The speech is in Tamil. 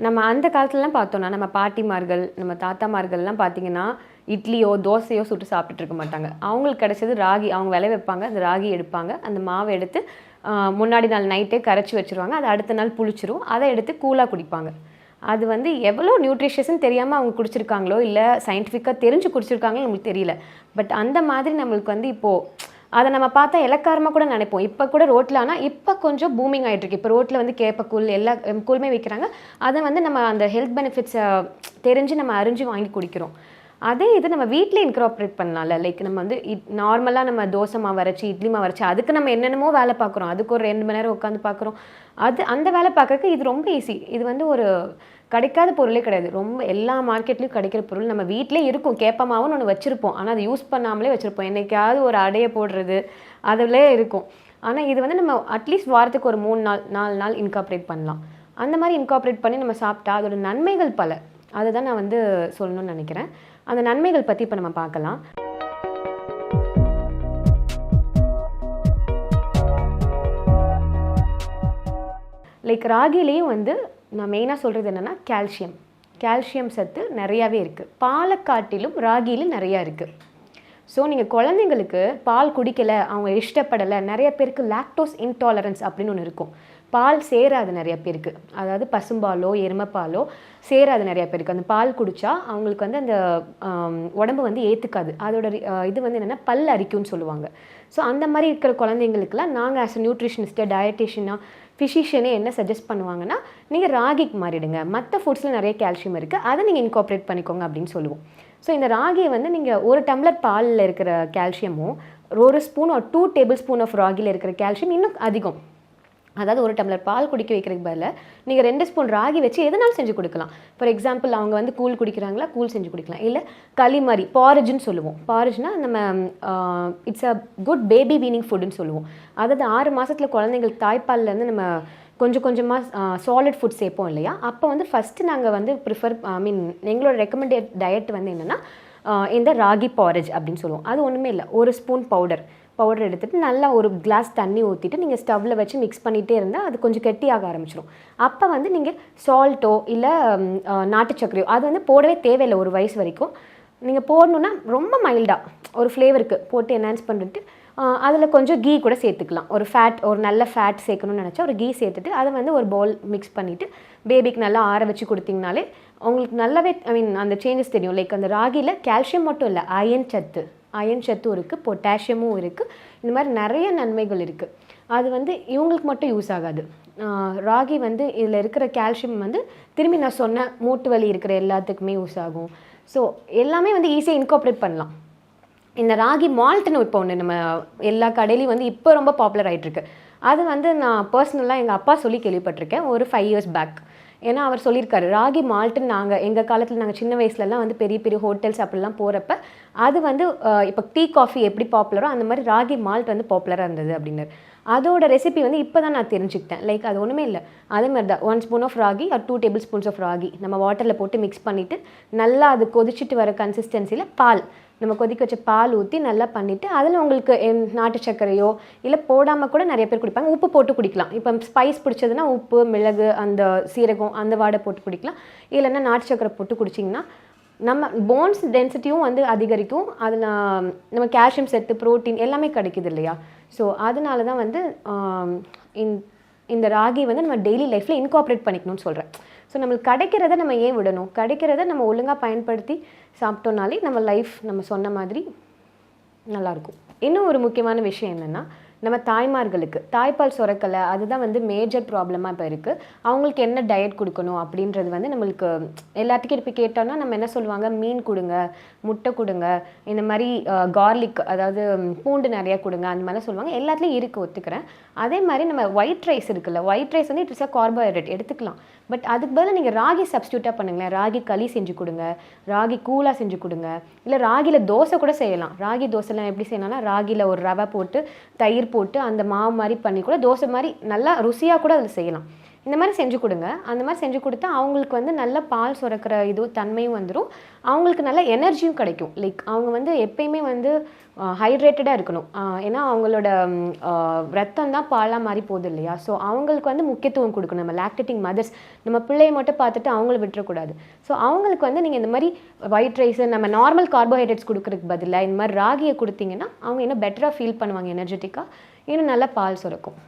நம்ம அந்த காலத்துலலாம் பார்த்தோம்னா நம்ம பாட்டிமார்கள் நம்ம தாத்தாமார்கள்லாம் பார்த்தீங்கன்னா இட்லியோ தோசையோ சுட்டு சாப்பிட்டுட்டு இருக்க மாட்டாங்க. அவங்களுக்கு கிடைச்சது ராகி. அவங்க விளைய வைப்பாங்க, அந்த ராகி எடுப்பாங்க, அந்த மாவை எடுத்து முன்னாடி நாள் நைட்டே கரைச்சி வச்சுருவாங்க. அது அடுத்த நாள் புளிச்சிரும். அதை எடுத்து கூழாக குடிப்பாங்க. அது வந்து எவ்வளோ நியூட்ரிஷியஸ்ன்னு தெரியாமல் அவங்க குடிச்சிருக்காங்களோ இல்லை சயின்டிஃபிக்காக தெரிஞ்சு குடிச்சிருக்காங்களோ நம்மளுக்கு தெரியல. பட் அந்த மாதிரி நம்மளுக்கு வந்து இப்போது அதை நம்ம பார்த்தா இலக்காரமாக கூட நினைப்போம். இப்போ கூட ரோட்டில் ஆனால் இப்போ கொஞ்சம் பூமிங் ஆகிட்டுருக்கு. இப்போ ரோட்டில் வந்து கேப்பக்கூழ் எல்லா கூழுமே விற்கிறாங்க. அதை வந்து நம்ம அந்த ஹெல்த் பெனிஃபிட்ஸை தெரிஞ்சு நம்ம அறிஞ்சு வாங்கி குடிக்கிறோம். அதே இது நம்ம வீட்டிலே இன்க்ராப்ரேட் பண்ணலாம்ல. லைக் நம்ம வந்து நார்மலாக நம்ம தோசை மாவு அரைச்சி இட்லி மாவு அரைச்சி அதுக்கு நம்ம என்னென்னமோ வேலை பார்க்குறோம். அதுக்கு ஒரு 2 மணி நேரம் உட்காந்து பார்க்குறோம். அந்த வேலை பார்க்குறதுக்கு இது ரொம்ப ஈஸி. இது வந்து ஒரு கிடைக்காத பொருளே கிடையாது. ரொம்ப எல்லா மார்க்கெட்லேயும் கிடைக்கிற பொருள் நம்ம வீட்டிலே இருக்கும். கேப்ப மாவுன்னு ஒன்று வச்சுருப்போம், ஆனால் அதை யூஸ் பண்ணாமலே வச்சுருப்போம். என்றைக்காவது ஒரு அடையை போடுறது அதிலே இருக்கும். ஆனால் இது வந்து நம்ம அட்லீஸ்ட் வாரத்துக்கு ஒரு 3 நாள் 4 நாள் இன்கார்ப்ரேட் பண்ணலாம். அந்த மாதிரி இன்கார்ப்ரேட் பண்ணி நம்ம சாப்பிட்டா அதோட நன்மைகள் பல. அதை தான் நான் வந்து சொல்லணும்னு நினைக்கிறேன். அந்த நன்மைகள் பற்றி இப்போ நம்ம பார்க்கலாம். லைக் ராகிலேயும் வந்து நான் மெயினாக சொல்கிறது என்னென்னா கால்சியம் சத்து நிறையாவே இருக்குது. பாலை காட்டிலும் ராகியிலும் நிறையா இருக்குது. ஸோ நீங்கள் குழந்தைங்களுக்கு பால் குடிக்கலை, அவங்க இஷ்டப்படலை, நிறைய பேருக்கு லாக்டோஸ் இன்டாலரன்ஸ் அப்படின்னு ஒன்று இருக்கும். பால் சேராது நிறைய பேருக்கு. அதாவது பசும்பாலோ எருமைப்பாலோ சேராது நிறைய பேருக்கு. அந்த பால் குடித்தா அவங்களுக்கு வந்து அந்த உடம்பு வந்து ஏற்றுக்காது. அதோட இது வந்து என்னென்னா பல் அரிக்கும்னு சொல்லுவாங்க. ஸோ அந்த மாதிரி இருக்கிற குழந்தைங்களுக்குலாம் நாங்கள் ஆஸ் அ நியூட்ரிஷனிஸ்ட்டு டயட்டிஷியனாக ஃபிசிஷியனே என்ன சஜஸ்ட் பண்ணுவாங்கன்னா, நீங்கள் ராகிக்கு மாறிடுங்க, மற்ற ஃபுட்ஸில் நிறைய கால்சியம் இருக்குது, அதை நீங்கள் இன்கார்ப்ரேட் பண்ணிக்கோங்க அப்படின்னு சொல்லுவோம். ஸோ இந்த ராகியை வந்து நீங்கள் 1 டம்ளர் பாலில் இருக்கிற கால்சியமும் 1 ஸ்பூன் ஒரு 2 டேபிள் ஸ்பூன் ஆஃப் ராகியில் இருக்கிற கால்சியம் இன்னும் அதிகம். அதாவது 1 டம்ளர் பால் குடிக்க வைக்கிறதுக்கு பதில் நீங்கள் 2 ஸ்பூன் ராகி வச்சு எதனாலும் செஞ்சு கொடுக்கலாம். ஃபார் எக்ஸாம்பிள் அவங்க வந்து கூழ் குடிக்கிறாங்களா, கூழ் செஞ்சு குடிக்கலாம். இல்லை களி மாதிரி பாரிஜ்னு சொல்லுவோம். பாரிஜ்னா நம்ம it's a good baby weaning ஃபுட்டுன்னு சொல்லுவோம். அதாவது 6 மாதத்தில் குழந்தைங்களுக்கு தாய்ப்பால்லேருந்து நம்ம கொஞ்சம் கொஞ்சமாக சாலிட் ஃபுட் சேர்ப்போம் இல்லையா. அப்போ வந்து ஃபஸ்ட்டு நாங்கள் வந்து எங்களோட ரெக்கமெண்டட் டயட் வந்து என்னென்னா இந்த ராகி பாரிஜ் அப்படின்னு சொல்லுவோம். அது ஒன்றுமே இல்லை, 1 ஸ்பூன் பவுடர் எடுத்துகிட்டு நல்லா ஒரு கிளாஸ் தண்ணி ஊற்றிட்டு நீங்கள் ஸ்டவ்வில் வச்சு மிக்ஸ் பண்ணிகிட்டே இருந்தால் அது கொஞ்சம் கெட்டியாக ஆரம்பிச்சிடும். அப்போ வந்து நீங்கள் சால்ட்டோ இல்லை நாட்டு சர்க்கரையோ அது வந்து போடவே தேவையில்லை. 1 வயசு வரைக்கும் நீங்கள் போடணுன்னா ரொம்ப மைல்டாக ஒரு ஃப்ளேவருக்கு போட்டு என்ஹான்ஸ் பண்ணிட்டு அதில் கொஞ்சம் கீ கூட சேர்த்துக்கலாம். ஒரு நல்ல ஃபேட் சேர்க்கணும்னு நினச்சா ஒரு கீ சேர்த்துட்டு அதை வந்து ஒரு பவுல் மிக்ஸ் பண்ணிவிட்டு பேபிக்கு நல்லா ஆற வச்சு கொடுத்தீங்கனாலே உங்களுக்கு நல்லாவே அந்த சேஞ்சஸ் தெரியும். லைக் அந்த ராகியில் கால்சியம் மட்டும் இல்லை, அயன் சத்தும் இருக்குது, பொட்டாசியமும் இருக்குது. இந்த மாதிரி நிறைய நன்மைகள் இருக்குது. அது வந்து இவங்களுக்கு மட்டும் யூஸ் ஆகாது. ராகி வந்து இதில் இருக்கிற கால்சியம் வந்து திரும்பி நான் சொன்ன மூட்டு வலி இருக்கிற எல்லாத்துக்குமே யூஸ் ஆகும். ஸோ எல்லாமே வந்து ஈஸியாக இன்கார்ப்ரேட் பண்ணலாம். இந்த ராகி மால்ட்னு இப்போ ஒன்று நம்ம எல்லா கடையிலையும் வந்து இப்போ ரொம்ப பாப்புலர் ஆகிட்டுருக்கு. அது வந்து நான் பர்சனலாக எங்கள் அப்பா சொல்லி கேள்விப்பட்டிருக்கேன் ஒரு 5 years பேக். ஏன்னா அவர் சொல்லியிருக்காரு ராகி மால்ட்டுன்னு எங்கள் காலத்தில் நாங்கள் சின்ன வயசுலலாம் வந்து பெரிய பெரிய ஹோட்டல்ஸ் அப்படிலாம் போகிறப்ப அது வந்து இப்போ டீ காஃபி எப்படி பாப்புலரோ அந்த மாதிரி ராகி மால்ட் வந்து பாப்புலராக இருந்தது அப்படின்னாரு. அதோட ரெசிபி வந்து இப்போ தான் நான் தெரிஞ்சுக்கிட்டேன். லைக் அது ஒன்றுமே இல்லை, அதே மாதிரி தான் 1 ஸ்பூன் ஆஃப் ராகி ஒரு 2 டேபிள் ஸ்பூன்ஸ் ஆஃப் ராகி நம்ம வாட்டரில் போட்டு மிக்ஸ் பண்ணிவிட்டு நல்லா அது கொதிச்சுட்டு வர கன்சிஸ்டன்சியில் நம்ம கொதிக்க வச்ச பால் ஊற்றி நல்லா பண்ணிவிட்டு அதில் உங்களுக்கு நாட்டு சர்க்கரையோ இல்லை போடாமல் கூட நிறைய பேர் குடிப்பாங்க. உப்பு போட்டு குடிக்கலாம். இப்போ ஸ்பைஸ் பிடிச்சதுன்னா உப்பு, மிளகு, அந்த சீரகம் அந்த வாடை போட்டு குடிக்கலாம். இல்லைன்னா நாட்டு சர்க்கரை போட்டு குடிச்சிங்கன்னா நம்ம போன்ஸ் டென்சிட்டியும் வந்து அதிகரிக்கும். அதில் நம்ம கால்சியம் சத்து, ப்ரோட்டீன் எல்லாமே கிடைக்குது இல்லையா. ஸோ அதனால தான் வந்து இந்த ராகி வந்து நம்ம டெய்லி லைஃப்பில் இன்கார்ப்ரேட் பண்ணிக்கணும்னு சொல்கிறேன். ஸோ நம்மளுக்கு கிடைக்கிறத நம்ம ஏன் விடணும்? கிடைக்கிறத நம்ம ஒழுங்காக பயன்படுத்தி சாப்பிட்டோம்னாலே நம்ம லைஃப் நம்ம சொன்ன மாதிரி நல்லாயிருக்கும். இன்னும் ஒரு முக்கியமான விஷயம் என்னென்னா நம்ம தாய்மார்களுக்கு தாய்ப்பால் சுரக்கலை, அதுதான் வந்து மேஜர் ப்ராப்ளமாக இப்போ இருக்குது. அவங்களுக்கு என்ன டயட் கொடுக்கணும் அப்படின்றது வந்து நம்மளுக்கு எல்லாத்துக்கும் இப்போ கேட்டோம்னா நம்ம என்ன சொல்லுவாங்க, மீன் கொடுங்க, முட்டை கொடுங்க, இந்த மாதிரி கார்லிக் அதாவது பூண்டு நிறையா கொடுங்க, அந்த மாதிரிலாம் சொல்லுவாங்க. எல்லாத்துலேயும் இருக்குது, ஒத்துக்கிறேன். அதே மாதிரி நம்ம ஒயிட் ரைஸ் இருக்குல்ல, ஒயிட் ரைஸ் வந்து இட்ஸ் அ கார்போஹைட்ரேட் எடுத்துக்கலாம். பட் அதுக்கு பதிலாக நீங்கள் ராகி சப்ஸ்டியூட்டாக பண்ணுங்களேன். ராகி களி செஞ்சு கொடுங்க, ராகி கூழாக செஞ்சு கொடுங்க, இல்லை ராகியில் தோசை கூட செய்யலாம். ராகி தோசைலாம் எப்படி செய்யணும்னா ராகியில் ஒரு ரவை போட்டு தயிர் போட்டு அந்த மாவு மாதிரி பண்ணி கூட தோசை மாதிரி நல்லா ருசியாக கூட அதில் செய்யலாம். இந்த மாதிரி செஞ்சு கொடுங்க. அந்த மாதிரி செஞ்சு கொடுத்தா அவங்களுக்கு வந்து நல்ல பால் சுரக்கிற தன்மையும் வந்துடும், அவங்களுக்கு நல்ல எனர்ஜியும் கிடைக்கும். லைக் அவங்க வந்து எப்பயுமே வந்து ஹைட்ரேட்டடாக இருக்கணும். ஏன்னா அவங்களோட ரத்தம் தான் பாலாக மாறி போகுது இல்லையா? ஸோ அவங்களுக்கு வந்து முக்கியத்துவம் கொடுக்கணும். நம்ம லாக்டேட்டிங் மதர்ஸ் நம்ம பிள்ளையை மட்டும் பார்த்துட்டு அவங்கள விட்டுறக்கூடாது. ஸோ அவங்களுக்கு வந்து நீங்கள் இந்த மாதிரி ஒயிட் ரைஸு நம்ம நார்மல் கார்போஹைட்ரேட்ஸ் கொடுக்குறதுக்கு பதிலாக இந்த மாதிரி ராகியை கொடுத்தீங்கன்னா அவங்க இன்னும் பெட்டராக ஃபீல் பண்ணுவாங்க, எனர்ஜெட்டிக்காக, இன்னும் நல்லா பால் சுரக்கும்.